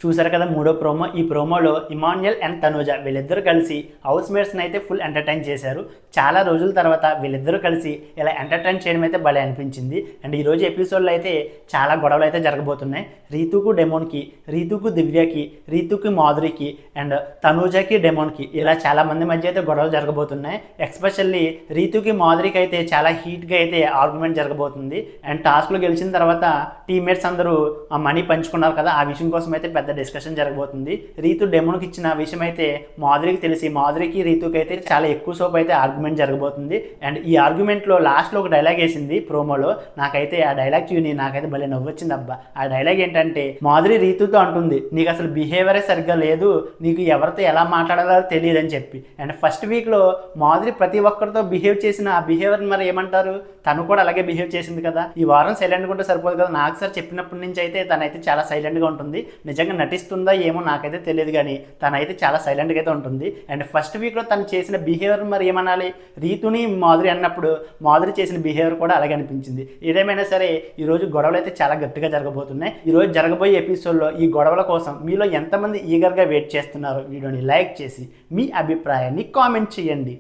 చూసారు కదా మూడో ప్రోమో. ఈ ప్రోమోలో ఇమాన్యుయల్ అండ్ తనూజ వీళ్ళిద్దరూ కలిసి హౌస్ మేట్స్ని అయితే ఫుల్ ఎంటర్టైన్ చేశారు. చాలా రోజుల తర్వాత వీళ్ళిద్దరూ కలిసి ఇలా ఎంటర్టైన్ చేయడం అయితే భలే అనిపించింది. అండ్ ఈరోజు ఎపిసోడ్లో అయితే చాలా గొడవలు అయితే జరగబోతున్నాయి. రీతుకు డెమోన్కి, రీతుకు దివ్యకి, రీతుకి మాధురికి అండ్ తనూజకి డెమోన్కి ఇలా చాలా మంది మధ్య అయితే గొడవలు జరగబోతున్నాయి. ఎస్పెషల్లీ రీతుకి మాధురికి అయితే చాలా హీట్గా అయితే ఆర్గ్యుమెంట్ జరగబోతుంది. అండ్ టాస్క్లో గెలిచిన తర్వాత టీమ్మేట్స్ అందరూ ఆ మనీ పంచుకున్నారు కదా, ఆ విషయం కోసం అయితే పెద్ద డిస్కషన్ జరగబోతుంది. రీతు డెమోన్కి ఇచ్చిన విషయం అయితే మాధురికి తెలిసి మాధురికి రీతుకి అయితే చాలా ఎక్కువ సేపు అయితే ఆర్గ్యుమెంట్ జరగబోతుంది. అండ్ ఈ ఆర్గ్యుమెంట్లో లాస్ట్లో ఒక డైలాగ్ వేసింది ప్రోమోలో. నాకైతే ఆ డైలాగ్ చూని నాకైతే భలే నవ్వొచ్చింది అబ్బా. ఆ డైలాగ్ ఏంటంటే మాధురి రీతుతో అంటుంది, నీకు అసలు బిహేవియరే సరిగ్గా లేదు, నీకు ఎవరితో ఎలా మాట్లాడాలో తెలియదు అని చెప్పి. అండ్ ఫస్ట్ వీక్లో మాధురి ప్రతి ఒక్కరితో బిహేవ్ చేసిన ఆ బిహేవియర్ మరి ఏమంటారు, తను కూడా అలాగే బిహేవ్ చేసింది కదా. ఈ వారం సైలెంట్గా ఉంటే సరిపోదు కదా. నాకు సార్ చెప్పినప్పటి నుంచి అయితే తనైతే చాలా సైలెంట్గా ఉంటుంది. నిజంగా నటిస్తుందా ఏమో నాకైతే తెలియదు, కానీ తనైతే చాలా సైలెంట్గా అయితే ఉంటుంది. అండ్ ఫస్ట్ వీక్లో తను చేసిన బిహేవియర్ మరి ఏమనాలి, రీతుని మాధురి అన్నప్పుడు మాధురి చేసిన బిహేవియర్ కూడా అలాగే అనిపించింది. ఏదేమైనా సరే ఈరోజు గొడవలు అయితే చాలా గట్టిగా జరగబోతున్నాయి. ఈరోజు జరగబోయే ఎపిసోడ్లో ఈ గొడవల కోసం మీలో ఎంతమంది ఈగర్గా వెయిట్ చేస్తున్నారో వీడియోని లైక్ చేసి మీ అభిప్రాయాన్ని కామెంట్ చేయండి.